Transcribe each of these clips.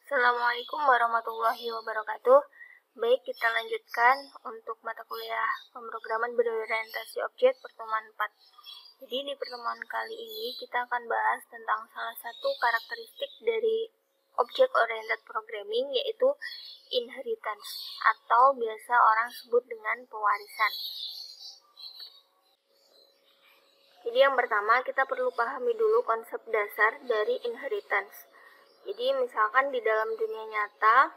Assalamualaikum warahmatullahi wabarakatuh. Baik, kita lanjutkan untuk mata kuliah pemrograman berorientasi objek pertemuan 4. Jadi di pertemuan kali ini kita akan bahas tentang salah satu karakteristik dari object oriented programming, yaitu inheritance atau biasa orang sebut dengan pewarisan. Jadi yang pertama kita perlu pahami dulu konsep dasar dari inheritance. Jadi misalkan di dalam dunia nyata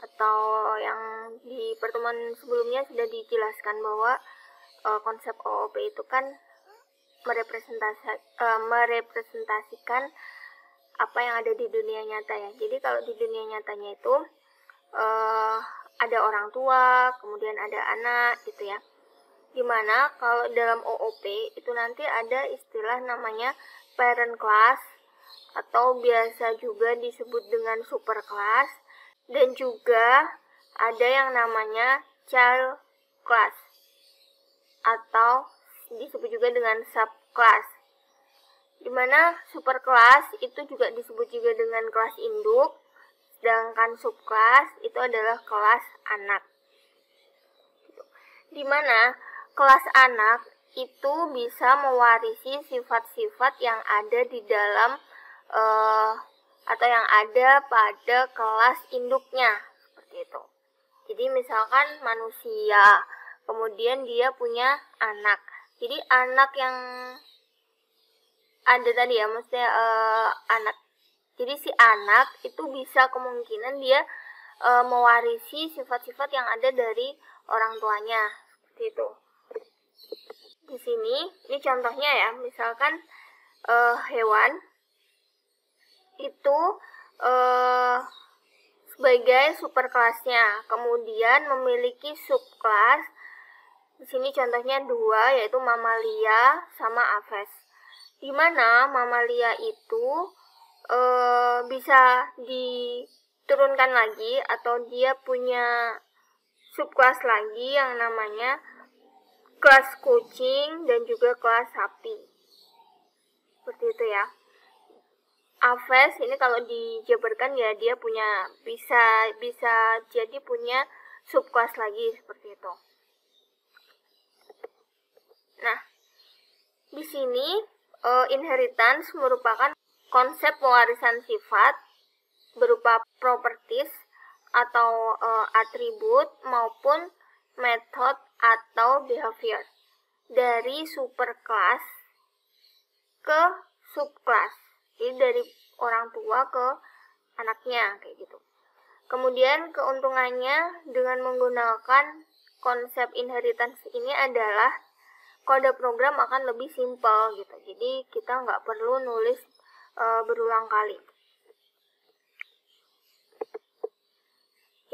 atau yang di pertemuan sebelumnya sudah dijelaskan bahwa konsep OOP itu kan merepresentasikan apa yang ada di dunia nyata ya. Jadi kalau di dunia nyatanya itu ada orang tua, kemudian ada anak gitu ya. Dimana kalau dalam OOP itu nanti ada istilah namanya parent class atau biasa juga disebut dengan superclass, dan juga ada yang namanya child class atau disebut juga dengan subclass. Dimana superclass itu juga disebut juga dengan kelas induk, sedangkan subclass itu adalah kelas anak. Dimana kelas anak itu bisa mewarisi sifat-sifat yang ada di dalam atau yang ada pada kelas induknya, seperti itu. Jadi misalkan manusia, kemudian dia punya anak. Jadi anak yang ada tadi ya, maksudnya anak. Jadi si anak itu bisa kemungkinan dia mewarisi sifat-sifat yang ada dari orang tuanya, seperti itu. Di sini, ini contohnya ya, misalkan hewan itu sebagai superkelasnya, kemudian memiliki subkelas. Di sini contohnya 2, yaitu mamalia sama aves. Di mana mamalia itu bisa diturunkan lagi atau dia punya subkelas lagi yang namanya kelas kucing dan juga kelas sapi. Seperti itu ya. Aves ini kalau dijabarkan ya dia punya bisa jadi punya subkelas lagi, seperti itu. Nah, di sini inheritance merupakan konsep pewarisan sifat berupa properties atau atribut maupun method atau behavior dari superclass ke subclass. Jadi dari orang tua ke anaknya kayak gitu. Kemudian keuntungannya dengan menggunakan konsep inheritance ini adalah kode program akan lebih simpel gitu. Jadi kita nggak perlu nulis berulang kali.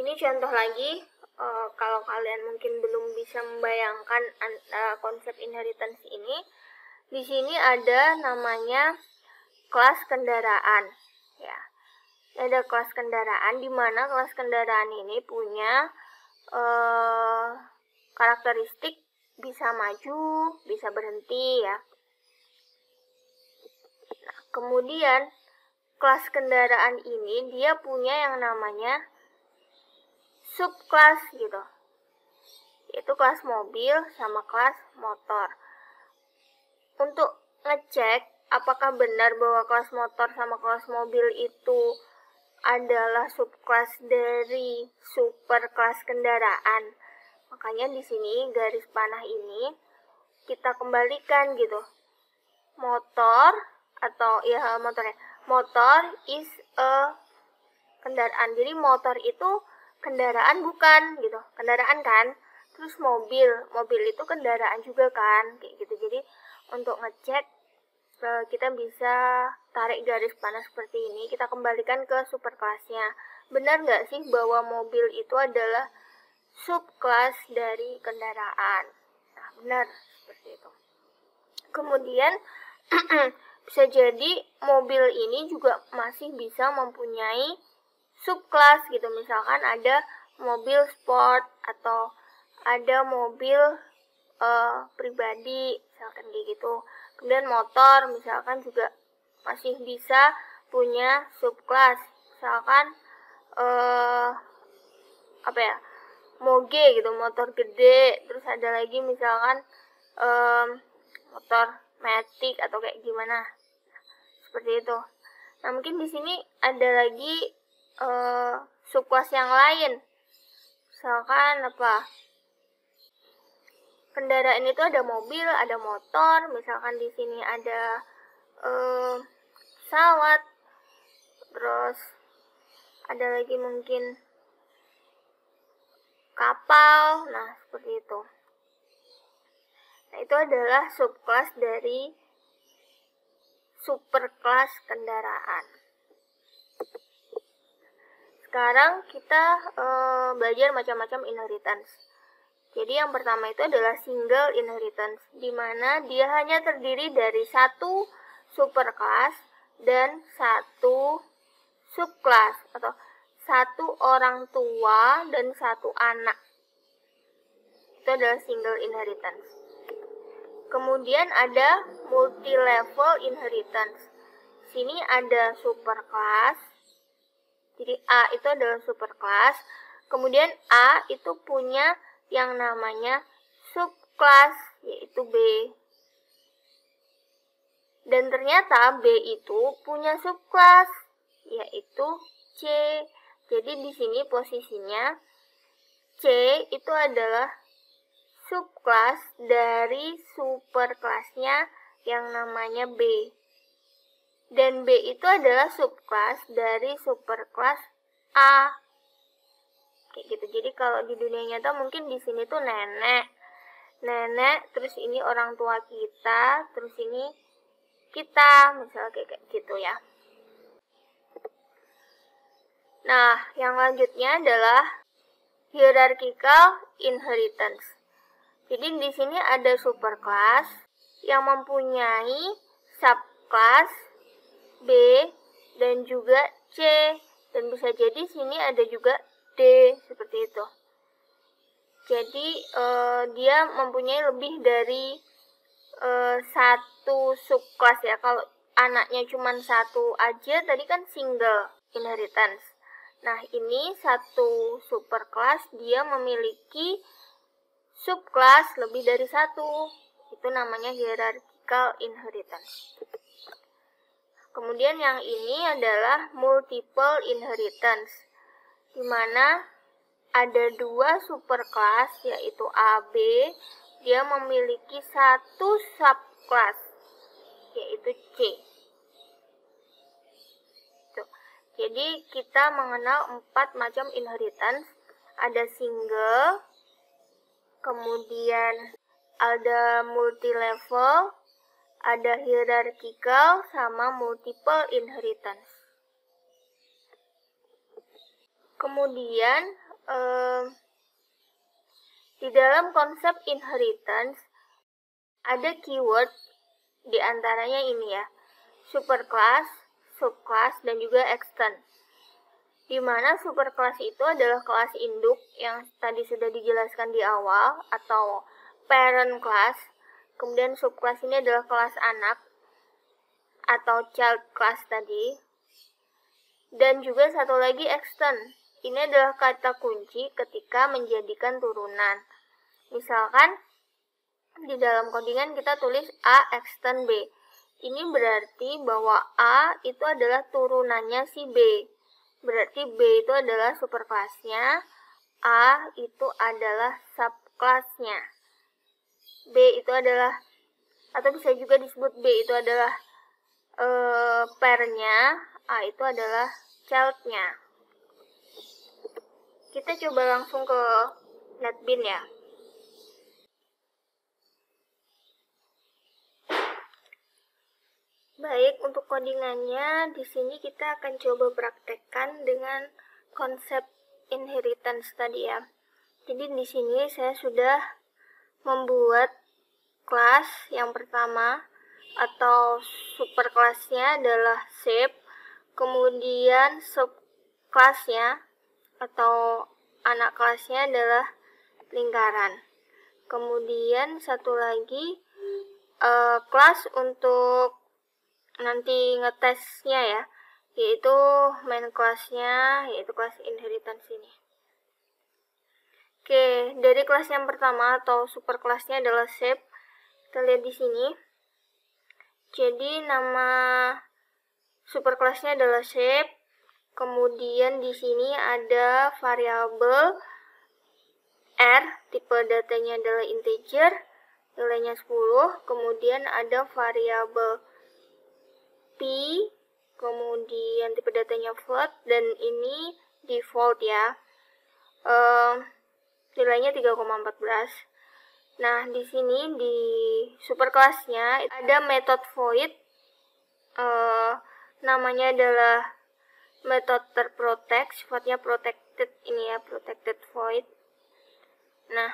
Ini contoh lagi, kalau kalian mungkin belum bisa membayangkan konsep inheritance ini, di sini ada namanya kelas kendaraan ya. Ada kelas kendaraan di mana kelas kendaraan ini punya karakteristik bisa maju, bisa berhenti ya. Nah, kemudian kelas kendaraan ini dia punya yang namanya subkelas gitu. Yaitu kelas mobil sama kelas motor. Untuk ngecek apakah benar bahwa kelas motor sama kelas mobil itu adalah subkelas dari superkelas kendaraan. Makanya di sini garis panah ini kita kembalikan gitu. Motor atau ya motornya. Motor is a kendaraan. Jadi motor itu kendaraan bukan gitu. Kendaraan kan. Terus mobil itu kendaraan juga kan, kayak gitu. Jadi untuk ngecek kita bisa tarik garis panah seperti ini, kita kembalikan ke superkelasnya. Benar nggak sih bahwa mobil itu adalah subkelas dari kendaraan? Nah, benar seperti itu. Kemudian bisa jadi mobil ini juga masih bisa mempunyai subkelas gitu. Misalkan ada mobil sport atau ada mobil pribadi, misalkan kayak gitu. Kemudian motor misalkan juga masih bisa punya subkelas. Misalkan apa ya, moge gitu, motor gede. Terus ada lagi misalkan motor matic atau kayak gimana, seperti itu. Nah, mungkin di sini ada lagi subclass yang lain, misalkan apa, kendaraan itu ada mobil, ada motor. Misalkan di sini ada pesawat, terus ada lagi mungkin kapal. Nah, seperti itu. Nah, itu adalah subclass dari superclass kendaraan. Sekarang kita belajar macam-macam inheritance. Jadi yang pertama itu adalah single inheritance, di mana dia hanya terdiri dari satu superclass dan satu subclass, atau satu orang tua dan satu anak. Itu adalah single inheritance. Kemudian ada multi-level inheritance. Sini ada superclass. Jadi A itu adalah superclass. Kemudian A itu punya yang namanya subclass, yaitu B. Dan ternyata B itu punya subclass, yaitu C. Jadi di sini posisinya C itu adalah subclass dari superclassnya yang namanya B. Dan B itu adalah subclass dari superclass A. Kayak gitu. Jadi kalau di dunia nyata mungkin di sini tuh nenek, terus ini orang tua kita, terus ini kita, misalnya kayak gitu ya. Nah, yang lanjutnya adalah hierarchical inheritance. Jadi di sini ada superclass yang mempunyai subclass B dan juga C, dan bisa jadi sini ada juga D, seperti itu. Jadi dia mempunyai lebih dari satu subclass ya. Kalau anaknya cuma satu aja tadi kan single inheritance. Nah, ini satu superclass dia memiliki subclass lebih dari satu. Itu namanya hierarchical inheritance. Kemudian yang ini adalah multiple inheritance, di mana ada dua superclass, yaitu A, B. Dia memiliki satu subclass, yaitu C. Tuh. Jadi kita mengenal 4 macam inheritance. Ada single, kemudian ada multi-level, ada hierarchical, sama multiple inheritance. Kemudian di dalam konsep inheritance ada keyword, di antaranya ini ya, superclass, subclass, dan juga extend. Di mana superclass itu adalah kelas induk yang tadi sudah dijelaskan di awal, atau parent class. Kemudian subclass ini adalah kelas anak atau child class tadi. Dan juga satu lagi extend. Ini adalah kata kunci ketika menjadikan turunan. Misalkan di dalam codingan kita tulis A extend B. Ini berarti bahwa A itu adalah turunannya si B. Berarti B itu adalah superclassnya, A itu adalah subclassnya. B itu adalah, atau bisa juga disebut B itu adalah pairnya, A itu adalah childnya. Kita coba langsung ke NetBeans ya. Baik, untuk codingannya di sini kita akan coba praktekkan dengan konsep inheritance tadi ya. Jadi di sini saya sudah membuat kelas yang pertama atau superclassnya adalah shape, kemudian subclassnya atau anak kelasnya adalah lingkaran. Kemudian satu lagi kelas untuk nanti ngetesnya ya, yaitu main kelasnya, yaitu kelas inheritance ini. Oke, dari kelas yang pertama atau super kelasnya adalah shape. Kita lihat di sini. Jadi nama super kelasnya adalah shape. Kemudian di sini ada variabel R, tipe datanya adalah integer, nilainya 10. Kemudian ada variabel P, kemudian tipe datanya float, dan ini default ya. Nilainya 3,14. Nah, di sini di super kelasnya ada method void. Namanya adalah method terprotect, sifatnya protected ini ya, protected void. Nah,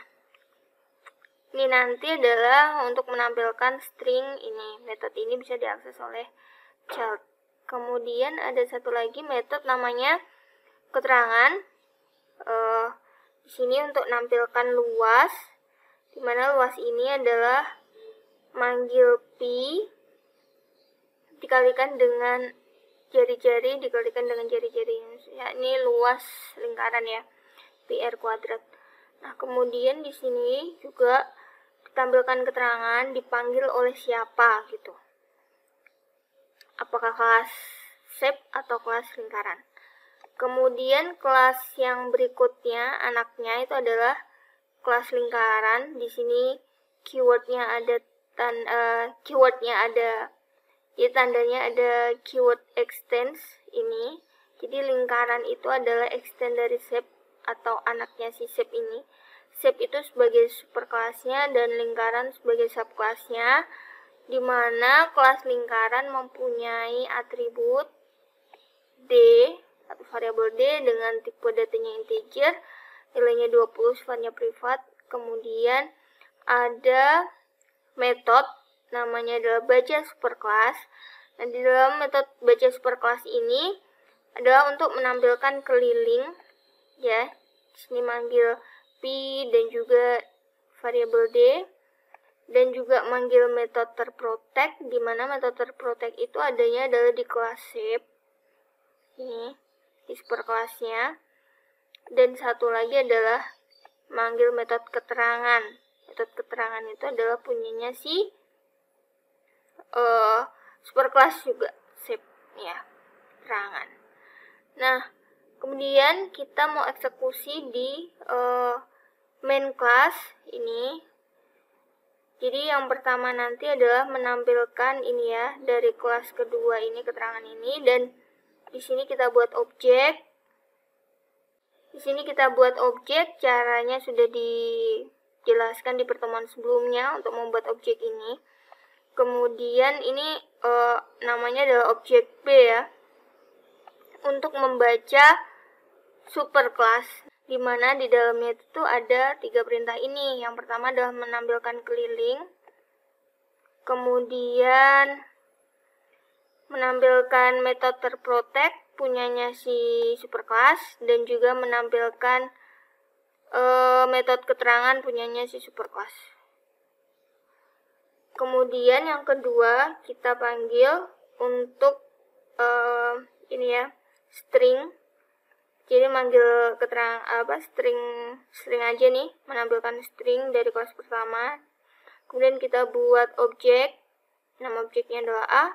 ini nanti adalah untuk menampilkan string ini. Metode ini bisa diakses oleh child. Kemudian ada satu lagi metode namanya keterangan. Di sini untuk menampilkan luas, di mana luas ini adalah manggil P dikalikan dengan jari-jari dikalikan dengan jari-jari, yakni luas lingkaran ya, PR kuadrat. Nah, kemudian di sini juga ditampilkan keterangan dipanggil oleh siapa gitu. Apakah kelas shape atau kelas lingkaran. Kemudian kelas yang berikutnya anaknya itu adalah kelas lingkaran. Di sini keywordnya ada jadi tandanya ada keyword extends ini. Jadi lingkaran itu adalah extend dari shape atau anaknya si shape ini. Shape itu sebagai superkelasnya dan lingkaran sebagai subkelasnya, di mana kelas lingkaran mempunyai atribut D atau variabel D dengan tipe datanya integer, nilainya 20, sifatnya privat. Kemudian ada metode namanya adalah baca superclass. Nah, di dalam metode baca superclass ini adalah untuk menampilkan keliling ya. Di sini manggil P dan juga variabel D, dan juga manggil metode terprotect, di mana metode terprotect itu adanya adalah di kelas shape ini, di superkelasnya. Dan satu lagi adalah manggil metode keterangan. Metode keterangan itu adalah punyanya si superkelas juga shape ya, keterangan. Nah, kemudian kita mau eksekusi di main class ini. Jadi yang pertama nanti adalah menampilkan ini ya, dari kelas kedua ini keterangan ini, dan di sini kita buat objek. Di sini kita buat objek, caranya sudah dijelaskan di pertemuan sebelumnya untuk membuat objek ini. Kemudian ini namanya adalah objek B ya, untuk membaca superclass, di mana di dalamnya itu ada 3 perintah ini. Yang pertama adalah menampilkan keliling, kemudian menampilkan metode terprotect punyanya si superclass, dan juga menampilkan metode keterangan punyanya si superclass. Kemudian yang kedua kita panggil untuk ini ya, string. Jadi manggil keterangan string aja nih, menampilkan string dari kelas pertama. Kemudian kita buat objek, nama objeknya adalah A.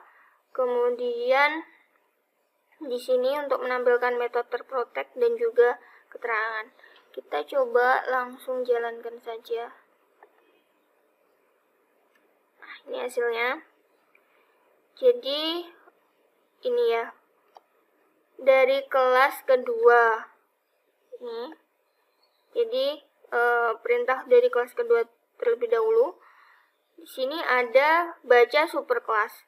Kemudian di sini untuk menampilkan metode terprotect dan juga keterangan. Kita coba langsung jalankan saja. Nah, ini hasilnya. Jadi ini ya, dari kelas kedua ini. Jadi perintah dari kelas kedua terlebih dahulu. Di sini ada baca superclass.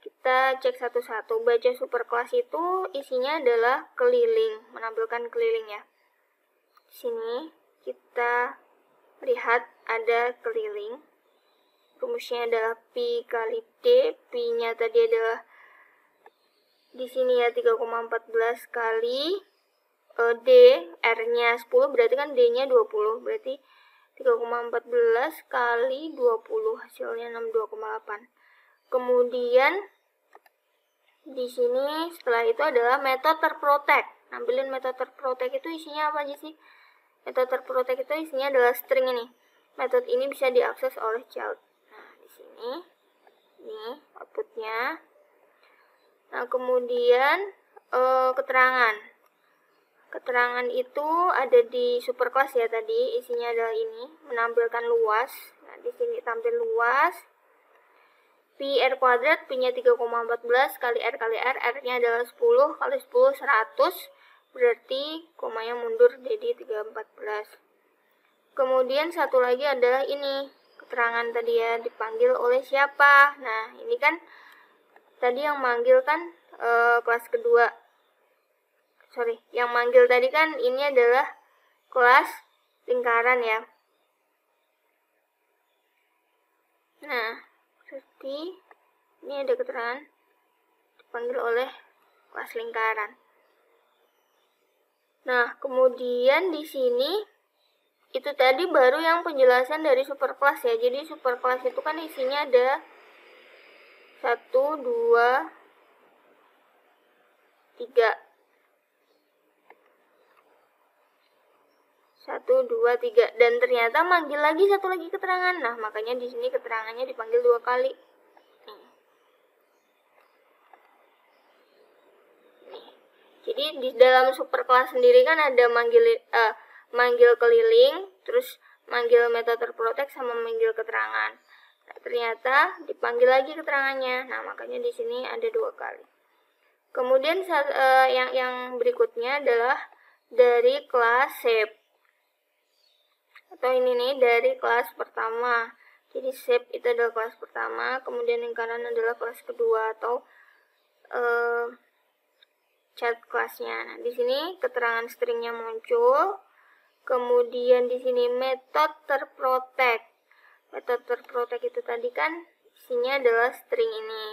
Kita cek satu-satu. Baca superclass itu isinya adalah keliling, menampilkan keliling ya. Di sini kita lihat ada keliling. Rumusnya adalah P kali D. P-nya tadi adalah di sini ya 3,14 kali D, R-nya 10, berarti kan D-nya 20, berarti 3,14 kali 20, hasilnya 62,8. Kemudian Di sini setelah itu adalah method terprotect. Nampilin method terprotect itu isinya apa aja sih? Method terprotect itu isinya adalah string ini. Method ini bisa diakses oleh child. Nah, di sini ini outputnya. Nah, kemudian keterangan. Keterangan itu ada di superclass ya tadi. Isinya adalah ini, menampilkan luas. Nah, di sini tampil luas. Pi R kuadrat, Pi-nya 3,14 kali R kali R, R-nya adalah 10 kali 10 100, berarti komanya mundur jadi 314. Kemudian satu lagi adalah ini, keterangan tadi ya, dipanggil oleh siapa. Nah, ini kan tadi yang manggil kan kelas kedua. Sorry, yang manggil tadi kan ini adalah kelas lingkaran ya. Nah, seperti ini ada keterangan dipanggil oleh kelas lingkaran. Nah, kemudian di sini itu tadi baru yang penjelasan dari superclass ya. Jadi superclass itu kan isinya ada 1, 2, 3. 1, 2, 3, dan ternyata manggil lagi satu lagi keterangan. Nah, makanya di sini keterangannya dipanggil 2 kali. Jadi di dalam superclass sendiri kan ada manggil keliling, terus manggil method terprotect sama manggil keterangan. Nah, ternyata dipanggil lagi keterangannya. Nah, makanya di sini ada 2 kali. Kemudian yang berikutnya adalah dari kelas shape. Atau ini nih dari kelas pertama. Jadi shape itu adalah kelas pertama, kemudian lingkaran adalah kelas kedua atau child kelasnya. Nah, di sini keterangan stringnya muncul. Kemudian di sini method terprotect. Method terprotect itu tadi kan isinya adalah string ini.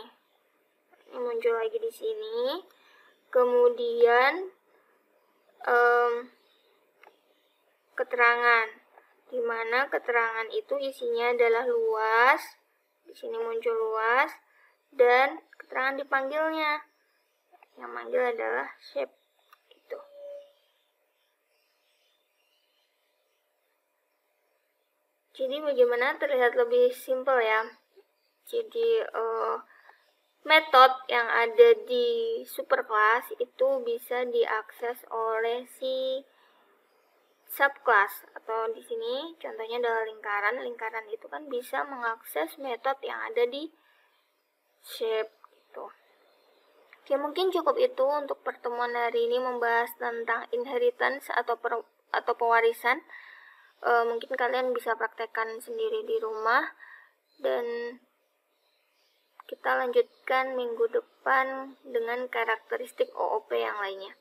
Ini muncul lagi di sini. Kemudian keterangan, di mana keterangan itu isinya adalah luas. Di sini muncul luas dan keterangan dipanggilnya. Yang manggil adalah shape itu. Jadi bagaimana terlihat lebih simpel ya. Jadi metode yang ada di superclass itu bisa diakses oleh si subclass, atau di sini contohnya adalah lingkaran. Lingkaran itu kan bisa mengakses metode yang ada di shape gitu. Oke, mungkin cukup itu untuk pertemuan hari ini membahas tentang inheritance atau pewarisan. Mungkin kalian bisa praktekkan sendiri di rumah, dan kita lanjutkan minggu depan dengan karakteristik OOP yang lainnya.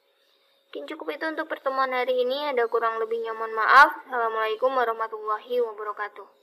Mungkin cukup itu untuk pertemuan hari ini. Ada kurang lebihnya mohon maaf. Assalamualaikum warahmatullahi wabarakatuh.